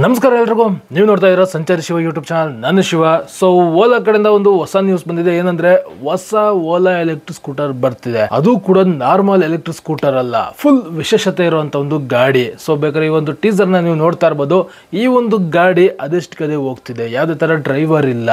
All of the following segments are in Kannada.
ನಮಸ್ಕಾರ ಎಲ್ರಿಗೂ, ನೀವು ನೋಡ್ತಾ ಇರೋ ಸಂಚಾರಿ ಶಿವ ಯೂಟ್ಯೂಬ್ ಚಾನಲ್. ನಾನು ಶಿವ. ಸೊ ಓಲಾ ಕಡೆಯಿಂದ ಒಂದು ಹೊಸ ನ್ಯೂಸ್ ಬಂದಿದೆ. ಏನಂದ್ರೆ ಹೊಸ ಓಲಾ ಎಲೆಕ್ಟ್ರಿಕ್ ಸ್ಕೂಟರ್ ಬರ್ತಿದೆ. ಅದು ಕೂಡ ನಾರ್ಮಲ್ ಎಲೆಕ್ಟ್ರಿಕ್ ಸ್ಕೂಟರ್ ಅಲ್ಲ, ಫುಲ್ ವಿಶೇಷತೆ ಇರುವಂತ ಒಂದು ಗಾಡಿ. ಸೊ ಬೇಕಾದ್ರೆ ಈ ಒಂದು ಟೀಸರ್ ನ ನೀವು ನೋಡ್ತಾ ಇರಬಹುದು. ಈ ಒಂದು ಗಾಡಿ ಅದೆಷ್ಟಕ್ಕೆ ಹೋಗ್ತಿದೆ, ಯಾವುದೇ ತರ ಡ್ರೈವರ್ ಇಲ್ಲ.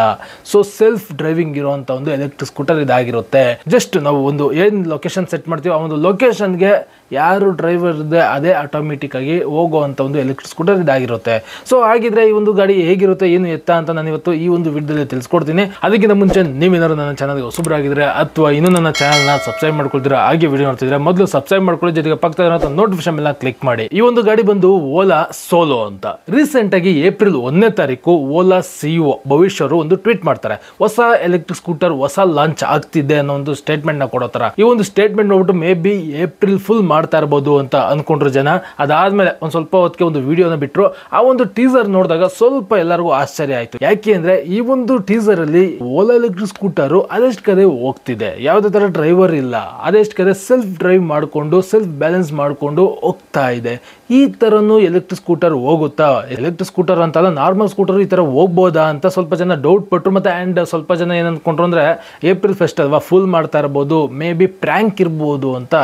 ಸೊ ಸೆಲ್ಫ್ ಡ್ರೈವಿಂಗ್ ಇರುವಂತ ಒಂದು ಎಲೆಕ್ಟ್ರಿಕ್ ಸ್ಕೂಟರ್ ಇದಾಗಿರುತ್ತೆ. ಜಸ್ಟ್ ನಾವು ಒಂದು ಏನ್ ಲೊಕೇಶನ್ ಸೆಟ್ ಮಾಡ್ತೀವಿ, ಆ ಒಂದು ಲೊಕೇಶನ್ಗೆ ಯಾರು ಡ್ರೈವರ್ ಇದೆ ಅದೇ ಆಟೋಮೆಟಿಕ್ ಆಗಿ ಹೋಗುವಂತ ಒಂದು ಎಲೆಕ್ಟ್ರಿಕ್ ಸ್ಕೂಟರ್ ಇದಾಗಿರುತ್ತೆ. ಸೊ ಹಾಗಿದ್ರೆ ಈ ಒಂದು ಗಾಡಿ ಹೇಗಿರುತ್ತೆ, ಏನು ಎತ್ತ ಅಂತ ನಾನು ಇವತ್ತು ಈ ಒಂದು ವಿಡಿಯೋದಲ್ಲಿ ತಿಳಿಸ್ಕೊಡ್ತೀನಿ. ಅದಕ್ಕಿಂತ ಮುಂಚೆ ನೀವೇನಾದ್ರು ನನ್ನ ಚಾನಲ್ಗೆ ಹೊಸಬರಾಗಿದ್ರೆ ಅಥವಾ ಇನ್ನೂ ನನ್ನ ಚಾನಲ್ನ ಸಬ್ಸ್ಕ್ರೈಬ್ ಮಾಡ್ಕೊಳ್ತೀರಾ, ಹಾಗೆ ವಿಡಿಯೋ ನೋಡ್ತಿದ್ರೆ ಮೊದಲು ಸಬ್ಸ್ಕ್ರೈಬ್ ಮಾಡ್ಕೊಳ್ಳಿ, ಜೊತೆಗೆ ಪಕ್ಕದ ನೋಟಿಫಿಕೇಶನ್ ಎಲ್ಲ ಕ್ಲಿಕ್ ಮಾಡಿ. ಈ ಒಂದು ಗಾಡಿ ಬಂದು ಓಲಾ ಸೋಲೋ ಅಂತ. ರೀಸೆಂಟ್ ಆಗಿ ಏಪ್ರಿಲ್ 1ನೇ ತಾರೀಕು ಓಲಾ ಸಿಇಒ ಭವಿಷ್ಯ ಅವರು ಒಂದು ಟ್ವೀಟ್ ಮಾಡ್ತಾರೆ. ಹೊಸ ಎಲೆಕ್ಟ್ರಿಕ್ ಸ್ಕೂಟರ್ ಹೊಸ ಲಾಂಚ್ ಆಗ್ತಿದೆ ಅನ್ನೋ ಒಂದು ಸ್ಟೇಟ್ಮೆಂಟ್ ನ ಕೊಡೋ ತರ. ಈ ಒಂದು ಸ್ಟೇಟ್ಮೆಂಟ್ ನೋಡ್ಬಿಟ್ಟು ಮೇ ಬಿ ಏಪ್ರಿಲ್ ಫುಲ್ ಮಾಡ್ತಾ ಇರಬಹುದು ಅಂತ ಅನ್ಕೊಂಡ್ರು ಜನ. ಅದಾದ್ಮೇಲೆ ಒಂದ್ ಸ್ವಲ್ಪ ಹೊತ್ತಿಗೆ ಒಂದು ವಿಡಿಯೋನ ಬಿಟ್ರು. ಆ ಒಂದು ಟೀಸರ್ ನೋಡಿದಾಗ ಸ್ವಲ್ಪ ಎಲ್ಲರಿಗೂ ಆಶ್ಚರ್ಯ ಆಯ್ತು. ಯಾಕೆ ಅಂದ್ರೆ ಈ ಒಂದು ಟೀಸರ್ ಅಲ್ಲಿ ಓಲಾ ಎಲೆಕ್ಟ್ರಿಕ್ ಸ್ಕೂಟರ್ ಅದೆಷ್ಟು ಕಡೆ ಹೋಗ್ತಿದೆ, ಯಾವುದೇ ತರ ಡ್ರೈವರ್ ಇಲ್ಲ, ಅದೆಷ್ಟು ಕಡೆ ಸೆಲ್ಫ್ ಡ್ರೈವ್ ಮಾಡ್ಕೊಂಡು ಸೆಲ್ಫ್ ಬ್ಯಾಲೆನ್ಸ್ ಮಾಡ್ಕೊಂಡು ಹೋಗ್ತಾ ಇದೆ. ಈ ತರನು ಎಲೆಕ್ಟ್ರಿಕ್ ಸ್ಕೂಟರ್ ಹೋಗುತ್ತಾ? ಎಲೆಕ್ಟ್ರಿಕ್ ಸ್ಕೂಟರ್ ಅಂತಲ್ಲ, ನಾರ್ಮಲ್ ಸ್ಕೂಟರ್ ಈ ತರ ಹೋಗ್ಬೋದಾ ಅಂತ ಸ್ವಲ್ಪ ಜನ ಡೌಟ್ ಪಟ್ರು. ಮತ್ತೆ ಅಂಡ್ ಸ್ವಲ್ಪ ಜನ ಏನ್ ಅನ್ಕೊಂಡ್ರು ಅಂದ್ರೆ ಏಪ್ರಿಲ್ ಫೆಸ್ಟ್ ಅಲ್ವಾ, ಫುಲ್ ಮಾಡ್ತಾ ಇರಬಹುದು, ಮೇ ಬಿ ಪ್ರ್ಯಾಂಕ್ ಇರ್ಬೋದು ಅಂತ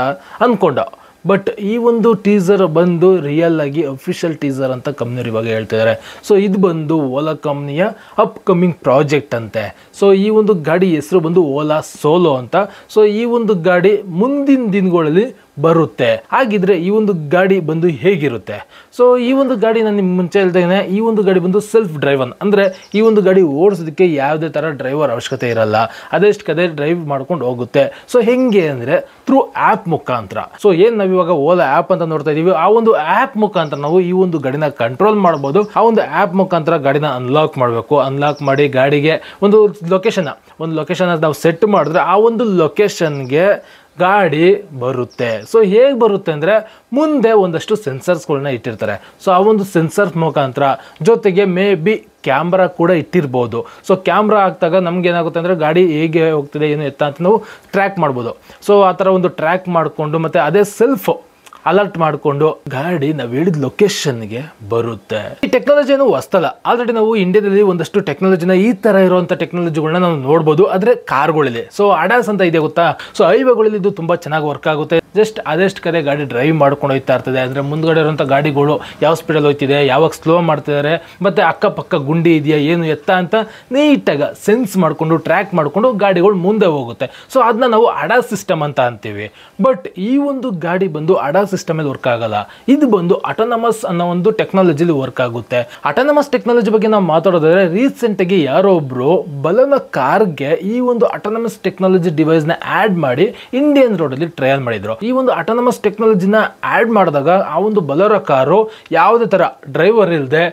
ಅನ್ಕೊಂಡ. ಬಟ್ ಈ ಒಂದು ಟೀಸರ್ ಬಂದು ರಿಯಲ್ ಆಗಿ ಅಫಿಷಿಯಲ್ ಟೀಸರ್ ಅಂತ ಕಂಪ್ನಿಯವರು ಇವಾಗ ಹೇಳ್ತಿದ್ದಾರೆ. ಸೊ ಇದು ಬಂದು ಓಲಾ ಕಂಪ್ನಿಯ ಅಪ್ ಕಮಿಂಗ್ ಪ್ರಾಜೆಕ್ಟ್ ಅಂತೆ. ಸೊ ಈ ಒಂದು ಗಾಡಿ ಹೆಸರು ಬಂದು ಓಲಾ ಸೋಲೋ ಅಂತ. ಸೊ ಈ ಒಂದು ಗಾಡಿ ಮುಂದಿನ ದಿನಗಳಲ್ಲಿ ಬರುತ್ತೆ. ಹಾಗಿದ್ರೆ ಈ ಒಂದು ಗಾಡಿ ಬಂದು ಹೇಗಿರುತ್ತೆ? ಸೊ ಈ ಒಂದು ಗಾಡಿ ನಾನು ನಿಮ್ಗೆ ಮುಂಚೆ ಹೇಳ್ತೇನೆ, ಈ ಒಂದು ಗಾಡಿ ಬಂದು ಸೆಲ್ಫ್ ಡ್ರೈವನ್ ಅಂದ್ರೆ ಈ ಒಂದು ಗಾಡಿ ಓಡಿಸೋದಕ್ಕೆ ಯಾವುದೇ ತರ ಡ್ರೈವರ್ ಅವಶ್ಯಕತೆ ಇರಲ್ಲ, ಅದೆಷ್ಟು ಕಡೆ ಡ್ರೈವ್ ಮಾಡ್ಕೊಂಡು ಹೋಗುತ್ತೆ. ಸೊ ಹೆಂಗೆ ಅಂದ್ರೆ ಥ್ರೂ ಆ್ಯಪ್ ಮುಖಾಂತರ. ಸೊ ಏನ್ ನಾವ್ ಇವಾಗ ಓಲಾ ಆ್ಯಪ್ ಅಂತ ನೋಡ್ತಾ ಇದೀವಿ, ಆ ಒಂದು ಆ್ಯಪ್ ಮುಖಾಂತರ ನಾವು ಈ ಒಂದು ಗಾಡಿನ ಕಂಟ್ರೋಲ್ ಮಾಡಬಹುದು. ಆ ಒಂದು ಆ್ಯಪ್ ಮುಖಾಂತರ ಗಾಡಿನ ಅನ್ಲಾಕ್ ಮಾಡಬೇಕು. ಅನ್ಲಾಕ್ ಮಾಡಿ ಗಾಡಿಗೆ ಒಂದು ಲೊಕೇಶನ್ ನಾವು ಸೆಟ್ ಮಾಡಿದ್ರೆ ಆ ಒಂದು ಲೊಕೇಶನ್ಗೆ ಗಾಡಿ ಬರುತ್ತೆ. ಸೊ ಹೇಗೆ ಬರುತ್ತೆ ಅಂದ್ರೆ ಮುಂದೆ ಒಂದಷ್ಟು ಸೆನ್ಸರ್ಸ್ಗಳನ್ನ ಇಟ್ಟಿರ್ತಾರೆ. ಸೊ ಆ ಒಂದು ಸೆನ್ಸರ್ಸ್ ಮುಖಾಂತರ ಜೊತೆಗೆ ಮೇ ಬಿ ಕ್ಯಾಮ್ರಾ ಕೂಡ ಇಟ್ಟಿರ್ಬೋದು. ಸೊ ಕ್ಯಾಮ್ರಾ ಹಾಕಿದಾಗ ನಮ್ಗೆ ಏನಾಗುತ್ತೆ ಅಂದ್ರೆ ಗಾಡಿ ಹೇಗೆ ಹೋಗ್ತಿದೆ ಏನು ಎತ್ತ ಅಂತ ನಾವು ಟ್ರ್ಯಾಕ್ ಮಾಡ್ಬೋದು. ಸೊ ಆ ಥರ ಒಂದು ಟ್ರ್ಯಾಕ್ ಮಾಡಿಕೊಂಡು ಮತ್ತೆ ಅದೇ ಸೆಲ್ಫ್ ಅಲರ್ಟ್ ಮಾಡಿಕೊಂಡು ಗಾಡಿ ನಾವು ಹೇಳಿದ ಲೊಕೇಶನ್ಗೆ ಬರುತ್ತೆ. ಈ ಟೆಕ್ನಾಲಜಿ ಏನು ಹೊಸ್ತಲ್ಲ. ಆಲ್ರೆಡಿ ನಾವು ಇಂಡಿಯಾದಲ್ಲಿ ಒಂದಷ್ಟು ಟೆಕ್ನಾಲಜಿನ ಈ ತರ ಇರುವಂತ ಟೆಕ್ನಾಲಜಿಗಳನ್ನ ನಾವು ನೋಡ್ಬೋದು. ಆದ್ರೆ ಕಾರ್ಗಳಲ್ಲಿ ಸೊ ಅಡಾಸ್ ಅಂತ ಇದೆ ಗೊತ್ತಾ? ಸೊ ಹೈವೇಗಳಲ್ಲಿ ಇದು ತುಂಬಾ ಚೆನ್ನಾಗಿ ವರ್ಕ್ ಆಗುತ್ತೆ. ಜಸ್ಟ್ ಅದೆಷ್ಟು ಕಡೆ ಗಾಡಿ ಡ್ರೈವ್ ಮಾಡ್ಕೊಂಡು ಹೋಗ್ತಾ ಇರ್ತದೆ. ಅಂದ್ರೆ ಮುಂದ್ಗಡೆ ಇರುವಂತ ಗಾಡಿಗಳು ಯಾವ ಸ್ಪೀಡಲ್ಲಿ ಹೋಗ್ತಿದೆ, ಯಾವಾಗ ಸ್ಲೋ ಮಾಡ್ತಿದ್ದಾರೆ, ಮತ್ತೆ ಅಕ್ಕಪಕ್ಕ ಗುಂಡಿ ಇದೆಯಾ ಏನು ಎತ್ತ ಅಂತ ನೀಟಾಗಿ ಸೆನ್ಸ್ ಮಾಡ್ಕೊಂಡು ಟ್ರ್ಯಾಕ್ ಮಾಡ್ಕೊಂಡು ಗಾಡಿಗಳು ಮುಂದೆ ಹೋಗುತ್ತೆ. ಸೊ ಅದನ್ನ ನಾವು ಅಡಾಸ್ ಸಿಸ್ಟಮ್ ಅಂತ ಅಂತೀವಿ. ಬಟ್ ಈ ಒಂದು ಗಾಡಿ ಬಂದು ಅಡಾಸ್ ಸಿಸ್ಟಮ್ ಅಲ್ಲಿ ವರ್ಕ್ ಆಗಲ್ಲ. ಇದು ಬಂದು ಆಟೋನಮಸ್ ಅನ್ನೋ ಒಂದು ಟೆಕ್ನಾಲಜಿಲಿ ವರ್ಕ್ ಆಗುತ್ತೆ. ಆಟೋನಮಸ್ ಟೆಕ್ನಾಲಜಿ ಬಗ್ಗೆ ನಾವು ಮಾತಾಡೋದಾದ್ರೆ ರೀಸೆಂಟ್ ಆಗಿ ಯಾರೋ ಒಬ್ರು ಬಲನ ಕಾರ್ಗೆ ಈ ಒಂದು ಆಟೋನಮಸ್ ಟೆಕ್ನಾಲಜಿ ಡಿವೈಸ್ ನ ಆಡ್ ಮಾಡಿ ಇಂಡಿಯನ್ ರೋಡ್ ಅಲ್ಲಿ ಟ್ರಯಲ್ ಮಾಡಿದ್ರು. ಈ ಒಂದು ಆಟೋನಮಸ್ ಟೆಕ್ನಾಲಜಿನ ಆಡ್ ಮಾಡಿದಾಗ ಆ ಒಂದು ಬಲರ ಕಾರು ಯಾವುದೇ ತರ ಡ್ರೈವರ್ ಇಲ್ಲದೆ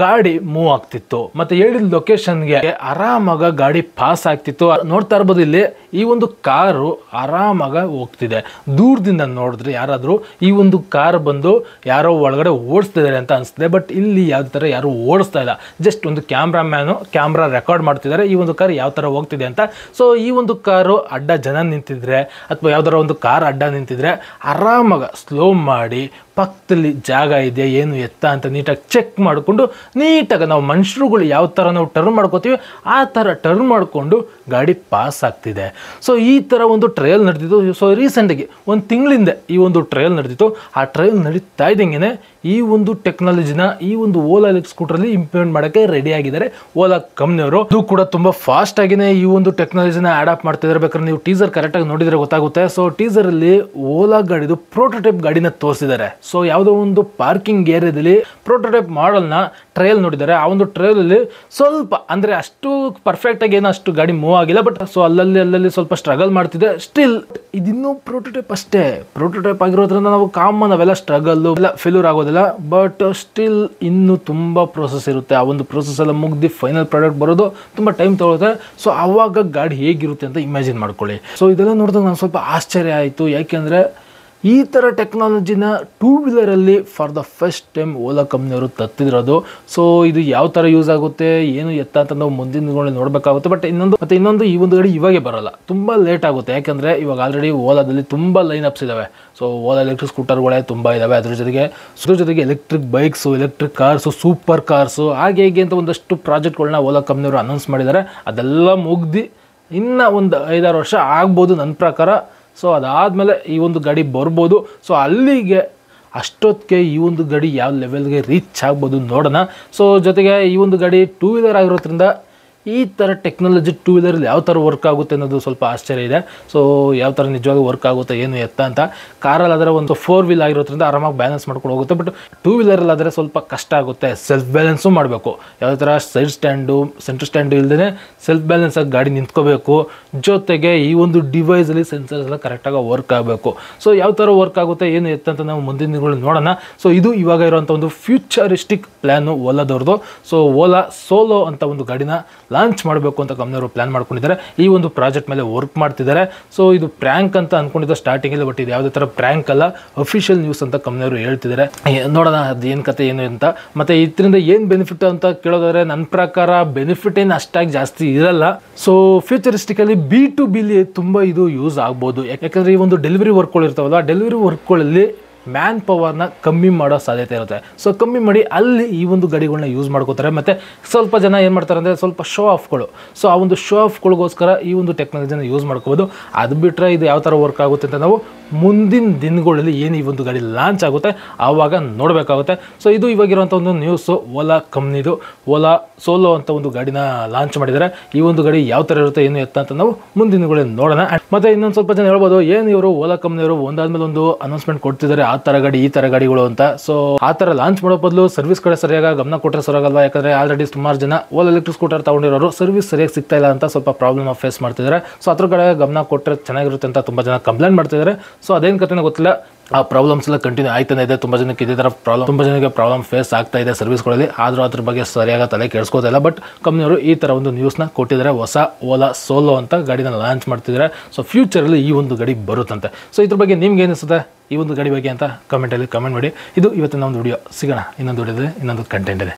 ಗಾಡಿ ಮೂವ್ ಆಗ್ತಿತ್ತು. ಮತ್ತೆ ಹೇಳಿದ ಲೊಕೇಶನ್ಗೆ ಆರಾಮಾಗ ಗಾಡಿ ಪಾಸ್ ಆಗ್ತಿತ್ತು. ನೋಡ್ತಾ ಇರ್ಬೋದು ಇಲ್ಲಿ ಈ ಒಂದು ಕಾರು ಆರಾಮಾಗ ಹೋಗ್ತಿದೆ. ದೂರದಿಂದ ನೋಡಿದ್ರೆ ಯಾರಾದ್ರೂ ಈ ಒಂದು ಕಾರ್ ಬಂದು ಯಾರೋ ಒಳಗಡೆ ಓಡಿಸ್ತಿದ್ದಾರೆ ಅಂತ ಅನಿಸ್ತದೆ. ಬಟ್ ಇಲ್ಲಿ ಯಾವ ತರ ಯಾರು ಓಡಿಸ್ತಾ ಇಲ್ಲ, ಜಸ್ಟ್ ಒಂದು ಕ್ಯಾಮ್ರಾ ರೆಕಾರ್ಡ್ ಮಾಡ್ತಿದ್ದಾರೆ ಈ ಒಂದು ಕಾರ್ ಯಾವ ತರ ಹೋಗ್ತಿದೆ ಅಂತ. ಸೊ ಈ ಒಂದು ಕಾರು ಅಡ್ಡ ಜನ ನಿಂತಿದ್ರೆ ಅಥವಾ ಯಾವ್ದಾರ ಒಂದು ಕಾರ್ ಅಡ್ಡ ನಿಂತಿದ್ರೆ ಆರಾಮಾಗ ಸ್ಲೋ ಮಾಡಿ ಪಕ್ಕದಲ್ಲಿ ಜಾಗ ಇದೆ ಏನು ಎತ್ತ ಅಂತ ನೀಟಾಗಿ ಚೆಕ್ ಮಾಡಿಕೊಂಡು ನೀಟಾಗಿ ನಾವು ಮನುಷ್ಯರುಗಳು ಯಾವ ಥರ ನಾವು ಟರ್ನ್ ಮಾಡ್ಕೋತೀವಿ ಆ ಥರ ಟರ್ನ್ ಮಾಡಿಕೊಂಡು ಗಾಡಿ ಪಾಸ್ ಆಗ್ತಿದೆ. ಸೊ ಈ ಥರ ಒಂದು ಟ್ರಯಲ್ ನಡೆದಿತ್ತು. ಸೊ ರೀಸೆಂಟಾಗಿ ಒಂದು ತಿಂಗಳಿಂದ ಈ ಒಂದು ಟ್ರಯಲ್ ನಡೆದಿತ್ತು. ಆ ಟ್ರಯಲ್ ನಡೀತಾ ಇದ್ದಂಗೆ ಈ ಒಂದು ಟೆಕ್ನಾಲಜಿನ ಈ ಒಂದು ಓಲಾ ಎಲೆಕ್ಟ್ರಿಕ್ ಸ್ಕೂಟರಲ್ಲಿ ಇಂಪ್ಲಿಮೆಂಟ್ ಮಾಡೋಕ್ಕೆ ರೆಡಿ ಆಗಿದ್ದಾರೆ ಓಲಾ ಕಂಪ್ನಿಯವರು. ಇದು ಕೂಡ ತುಂಬ ಫಾಸ್ಟ್ ಆಗಿನೇ ಈ ಒಂದು ಟೆಕ್ನಾಲಜಿನ ಅಡಾಪ್ಟ್ ಮಾಡ್ತಿದ್ದಾರೆ. ಬೇಕಾದ್ರೆ ನೀವು ಟೀಸರ್ ಕರೆಕ್ಟಾಗಿ ನೋಡಿದ್ರೆ ಗೊತ್ತಾಗುತ್ತೆ. ಸೊ ಟೀಸರಲ್ಲಿ ಓಲಾ ಗಾಡಿದು ಪ್ರೋಟೋಟೈಪ್ ಗಾಡಿನ ತೋರಿಸಿದ್ದಾರೆ. ಸೊ ಯಾವುದೋ ಒಂದು ಪಾರ್ಕಿಂಗ್ ಏರಿಯಾದಲ್ಲಿ ಪ್ರೋಟೋಟೈಪ್ ಮಾಡಲ್ನ ಟ್ರಯಲ್ ನೋಡಿದ್ದಾರೆ. ಆ ಒಂದು ಟ್ರಯಲ್ ಅಲ್ಲಿ ಸ್ವಲ್ಪ ಅಂದ್ರೆ ಅಷ್ಟು ಪರ್ಫೆಕ್ಟ್ ಆಗಿ ಏನೋ ಅಷ್ಟು ಗಾಡಿ ಮೂವ್ ಆಗಿಲ್ಲ. ಬಟ್ ಸೊ ಅಲ್ಲಲ್ಲಿ ಸ್ವಲ್ಪ ಸ್ಟ್ರಗಲ್ ಮಾಡ್ತಿದೆ. ಸ್ಟಿಲ್ ಇದಿನ್ನೂ ಪ್ರೋಟೋಟೈಪ್ ಅಷ್ಟೇ. ಪ್ರೋಟೋಟೈಪ್ ಆಗಿರೋದ್ರಿಂದ ನಾವು ಕಾಮನ್ ಅವೆಲ್ಲ ಸ್ಟ್ರಗಲ್ ಎಲ್ಲ ಫೇಲ್ಯೂರ್ ಆಗೋದಿಲ್ಲ. ಬಟ್ ಸ್ಟಿಲ್ ಇನ್ನು ತುಂಬಾ ಪ್ರೋಸೆಸ್ ಇರುತ್ತೆ. ಆ ಒಂದು ಪ್ರೋಸೆಸ್ ಎಲ್ಲ ಮುಗ್ದು ಫೈನಲ್ ಪ್ರಾಡಕ್ಟ್ ಬರೋದು ತುಂಬಾ ಟೈಮ್ ತಗೊಳುತ್ತೆ. ಸೊ ಅವಾಗ ಗಾಡಿ ಹೇಗಿರುತ್ತೆ ಅಂತ ಇಮ್ಯಾಜಿನ್ ಮಾಡ್ಕೊಳ್ಳಿ. ಸೊ ಇದೆಲ್ಲ ನೋಡಿದಾಗ ನಾನು ಸ್ವಲ್ಪ ಆಶ್ಚರ್ಯ ಆಯಿತು. ಯಾಕೆಂದ್ರೆ ಈ ಥರ ಟೆಕ್ನಾಲಜಿನ ಟೂ ವೀಲರಲ್ಲಿ for the first time Ola ಕಂಪ್ನಿಯವರು ತತ್ತಿರೋದು. ಸೊ ಇದು ಯಾವ ಥರ ಯೂಸ್ ಆಗುತ್ತೆ ಏನು ಎತ್ತ ಅಂತ ನಾವು ಮುಂದಿನ ದಿನಗಳಲ್ಲಿ ನೋಡಬೇಕಾಗುತ್ತೆ. ಬಟ್ ಇನ್ನೊಂದು ಈ ಒಂದು ಗಾಡಿ ಇವಾಗೆ ಬರೋಲ್ಲ, ತುಂಬ ಲೇಟ್ ಆಗುತ್ತೆ. ಯಾಕೆಂದರೆ ಇವಾಗ ಆಲ್ರೆಡಿ ಓಲಾದಲ್ಲಿ ತುಂಬ ಲೈನ್ ಅಪ್ಸ್ ಇದ್ದಾವೆ. ಸೊ ಓಲಾ ಎಲೆಕ್ಟ್ರಿಕ್ ಸ್ಕೂಟರ್ಗಳೇ ತುಂಬ ಇದ್ದಾವೆ. ಅದ್ರ ಜೊತೆಗೆ electric bikes, electric cars, super cars ಹಾಗೆ ಹೀಗೆ ಅಂತ ಒಂದಷ್ಟು ಪ್ರಾಜೆಕ್ಟ್ಗಳನ್ನ ಓಲಾ ಕಂಪ್ನಿಯವರು ಅನೌನ್ಸ್ ಮಾಡಿದ್ದಾರೆ. ಅದೆಲ್ಲ ಮುಗ್ದು ಇನ್ನು ಒಂದು 5-6 ವರ್ಷ ಆಗ್ಬೋದು ನನ್ನ ಪ್ರಕಾರ. ಸೊ ಅದಾದಮೇಲೆ ಈ ಒಂದು ಗಾಡಿ ಬರ್ಬೋದು. ಸೊ ಅಲ್ಲಿಗೆ ಅಷ್ಟೊತ್ತಿಗೆ ಈ ಒಂದು ಗಾಡಿ ಯಾವ ಲೆವೆಲ್ಗೆ ರೀಚ್ ಆಗ್ಬೋದು ನೋಡೋಣ. ಸೊ ಜೊತೆಗೆ ಈ ಒಂದು ಗಾಡಿ ಟೂ ವೀಲರ್ ಆಗಿರೋದ್ರಿಂದ ಈ ಥರ ಟೆಕ್ನಾಲಜಿ ಟೂ ವೀಲರಲ್ಲಿ ಯಾವ ಥರ ವರ್ಕ್ ಆಗುತ್ತೆ ಅನ್ನೋದು ಸ್ವಲ್ಪ ಆಶ್ಚರ್ಯ ಇದೆ. ಸೊ ಯಾವ ಥರ ನಿಜವಾಗಿ ವರ್ಕ್ ಆಗುತ್ತೆ ಏನು ಎತ್ತ ಅಂತ. ಕಾರಲ್ಲಾದರೆ ಒಂದು 4 ವೀಲ್ ಆಗಿರೋದ್ರಿಂದ ಆರಾಮಾಗಿ ಬ್ಯಾಲೆನ್ಸ್ ಮಾಡ್ಕೊಂಡು ಹೋಗುತ್ತೆ. ಬಟ್ ಟೂ ವೀಲರಲ್ಲಾದರೆ ಸ್ವಲ್ಪ ಕಷ್ಟ ಆಗುತ್ತೆ. ಸೆಲ್ಫ್ ಬ್ಯಾಲೆನ್ಸು ಮಾಡಬೇಕು. ಯಾವುದೇ ಥರ ಸೈಡ್ ಸ್ಟ್ಯಾಂಡು ಸೆಂಟ್ರ್ ಸ್ಟ್ಯಾಂಡು ಇಲ್ಲದೇ ಸೆಲ್ಫ್ ಬ್ಯಾಲೆನ್ಸಾಗಿ ಗಾಡಿ ನಿಂತ್ಕೋಬೇಕು. ಜೊತೆಗೆ ಈ ಒಂದು ಡಿವೈಸಲ್ಲಿ ಸೆನ್ಸರ್ಸ್ ಎಲ್ಲ ಕರೆಕ್ಟಾಗಿ ವರ್ಕ್ ಆಗಬೇಕು. ಸೊ ಯಾವ ಥರ ವರ್ಕ್ ಆಗುತ್ತೆ ಏನು ಎತ್ತ ಅಂತ ನಾವು ಮುಂದಿನ ದಿನಗಳು ನೋಡೋಣ. ಸೊ ಇದು ಇವಾಗ ಇರುವಂಥ ಒಂದು ಫ್ಯೂಚರಿಸ್ಟಿಕ್ ಪ್ಲ್ಯಾನು ಓಲಾದವ್ರದ್ದು. ಸೊ ಓಲಾ ಸೋಲೋ ಅಂತ ಒಂದು ಗಾಡಿನ ಲಾಂಚ್ ಮಾಡಬೇಕು ಅಂತ ಕಂಪ್ನಿಯವರು ಪ್ಲಾನ್ ಮಾಡ್ಕೊಂಡಿದ್ದಾರೆ. ಈ ಒಂದು ಪ್ರಾಜೆಕ್ಟ್ ಮೇಲೆ ವರ್ಕ್ ಮಾಡ್ತಿದ್ದಾರೆ. ಸೊ ಇದು ಪ್ರ್ಯಾಂಕ್ ಅಂತ ಅಂದ್ಕೊಂಡಿದ್ದು ಸ್ಟಾರ್ಟಿಂಗಲ್ಲಿ, ಬಟ್ ಇದು ಯಾವುದೇ ಥರ ಪ್ರ್ಯಾಂಕ್ ಅಲ್ಲ, ಅಫಿಷಿಯಲ್ ನ್ಯೂಸ್ ಅಂತ ಕಂಪ್ನಿಯವರು ಹೇಳ್ತಿದ್ದಾರೆ. ನೋಡೋಣ ಅದು ಏನು ಕತೆ ಏನು ಅಂತ. ಮತ್ತು ಇದರಿಂದ ಏನು ಬೆನಿಫಿಟ್ ಅಂತ ಕೇಳೋದಾದ್ರೆ ನನ್ನ ಪ್ರಕಾರ ಬೆನಿಫಿಟ್ ಏನು ಅಷ್ಟಾಗಿ ಜಾಸ್ತಿ ಇರಲ್ಲ. ಸೊ ಫ್ಯೂಚರಿಸ್ಟಿಕಲಿ B2B ತುಂಬ ಇದು ಯೂಸ್ ಆಗ್ಬೋದು. ಯಾಕಂದರೆ ಈ ಒಂದು ಡೆಲಿವರಿ ವರ್ಕ್ಗಳು ಇರ್ತಾವಲ್ಲ, ಡೆಲಿವರಿ ವರ್ಕ್ಗಳಲ್ಲಿ ಮ್ಯಾನ್ ಪವರ್ನ ಕಮ್ಮಿ ಮಾಡೋ ಸಾಧ್ಯತೆ ಇರುತ್ತೆ. ಸೊ ಕಮ್ಮಿ ಮಾಡಿ ಅಲ್ಲಿ ಈ ಒಂದು ಗಾಡಿಗಳನ್ನ ಯೂಸ್ ಮಾಡ್ಕೋತಾರೆ. ಮತ್ತು ಸ್ವಲ್ಪ ಜನ ಏನು ಮಾಡ್ತಾರೆ ಅಂದರೆ ಸ್ವಲ್ಪ ಶೋ ಆಫ್ಗಳು. ಸೊ ಆ ಒಂದು ಶೋ ಆಫ್ಗಳಿಗೋಸ್ಕರ ಈ ಒಂದು ಟೆಕ್ನಾಲಜಿನ ಯೂಸ್ ಮಾಡ್ಕೋಬೋದು. ಅದು ಬಿಟ್ಟರೆ ಇದು ಯಾವ ಥರ ವರ್ಕ್ ಆಗುತ್ತೆ ಅಂತ ನಾವು ಮುಂದಿನ ದಿನಗಳಲ್ಲಿ ಏನು ಈ ಒಂದು ಗಾಡಿ ಲಾಂಚ್ ಆಗುತ್ತೆ ಆವಾಗ ನೋಡಬೇಕಾಗುತ್ತೆ. ಸೊ ಇದು ಇವಾಗಿರುವಂಥ ಒಂದು ನ್ಯೂಸು ಓಲಾ ಕಂಪ್ನಿದು. ಓಲಾ ಸೋಲೋ ಅಂತ ಒಂದು ಗಾಡಿನ ಲಾಂಚ್ ಮಾಡಿದ್ದಾರೆ. ಈ ಒಂದು ಗಾಡಿ ಯಾವ ಥರ ಇರುತ್ತೆ ಏನು ಎತ್ತ ಅಂತ ನಾವು ಮುಂದಿನ ದಿನಗಳಲ್ಲಿ ನೋಡೋಣ. ಮತ್ತು ಇನ್ನೊಂದು ಸ್ವಲ್ಪ ಜನ ಹೇಳ್ಬೋದು ಏನು ಇವರು ಓಲಾ ಕಂಪ್ನಿಯವರು ಒಂದಾದ್ಮೇಲೆ ಒಂದು ಅನೌನ್ಸ್ಮೆಂಟ್ ಕೊಡ್ತಿದ್ದಾರೆ, ಆ ಥರ ಗಾಡಿ ಈ ಥರ ಗಾಡಿಗಳು ಅಂತ. ಸೊ ಆ ಥರ ಲಾಂಚ್ ಮಾಡೋ ಬದಲು ಸರ್ವಿಸ್ ಕಡೆ ಸರಿಯಾಗಿ ಗಮನ ಕೊಟ್ಟರೆ ಸರಿಯಾಗಲ್ವಾ. ಯಾಕಂದರೆ ಆಲ್ರೆಡಿ ಸುಮಾರು ಜನ ಓಲಾ ಎಲೆಕ್ಟ್ರಿಕ್ ಸ್ಕೂಟರ್ ತಗೊಂಡಿರೋರು ಸರ್ವಿಸ್ ಸರಿಯಾಗಿ ಸಿಗ್ತಾ ಇಲ್ಲ ಅಂತ ಸ್ವಲ್ಪ ಪ್ರಾಬ್ಲಮ್ ಫೇಸ್ ಮಾಡ್ತಿದ್ದಾರೆ. ಸೊ ಅದ್ರ ಕಡೆ ಗಮನ ಕೊಟ್ಟರೆ ಚೆನ್ನಾಗಿರುತ್ತೆ ಅಂತ ತುಂಬ ಜನ ಕಂಪ್ಲೇಂಟ್ ಮಾಡ್ತಿದ್ದಾರೆ. ಸೊ ಅದೇನು ಕಥೆನೋ ಗೊತ್ತಿಲ್ಲ, ಆ ಪ್ರಾಬ್ಲಮ್ಸ್ ಎಲ್ಲ ಕಂಟಿನ್ಯೂ ಆಯ್ತಾನೆ ಇದೆ. ತುಂಬ ಜನಕ್ಕೆ ಇದೇ ಥರ ತುಂಬ ಜನಕ್ಕೆ ಪ್ರಾಬ್ಲಮ್ ಫೇಸ್ ಆಗ್ತಾ ಇದೆ ಸರ್ವಿಸ್ಗಳಲ್ಲಿ. ಆದರೂ ಅದ್ರ ಬಗ್ಗೆ ಸರಿಯಾಗಿ ತಲೆ ಕೆಡಿಸ್ಕೋತಾ ಇಲ್ಲ. ಬಟ್ ಕಂಪ್ನಿಯವರು ಈ ಥರ ಒಂದು ನ್ಯೂಸ್ನ ಕೊಟ್ಟಿದ್ದಾರೆ. ಹೊಸ ಓಲಾ ಸೋಲೋ ಅಂತ ಗಾಡಿನ ಲಾಂಚ್ ಮಾಡ್ತಿದ್ದಾರೆ. ಸೊ ಫ್ಯೂಚರಲ್ಲಿ ಈ ಒಂದು ಗಾಡಿ ಬರುತ್ತಂತೆ. ಸೊ ಇದ್ರ ಬಗ್ಗೆ ನಿಮ್ಗೆ ಏನಿಸುತ್ತೆ ಈ ಒಂದು ಗಾಡಿ ಬಗ್ಗೆ ಅಂತ ಕಮೆಂಟಲ್ಲಿ ಕಮೆಂಟ್ ಮಾಡಿ. ಇದು ಇವತ್ತಿನ ಒಂದು ವಿಡಿಯೋ. ಸಿಗೋಣ ಇನ್ನೊಂದು ವಿಡಿಯೋದಲ್ಲಿ ಇನ್ನೊಂದು ಕಂಟೆಂಟ್ ಇದೆ.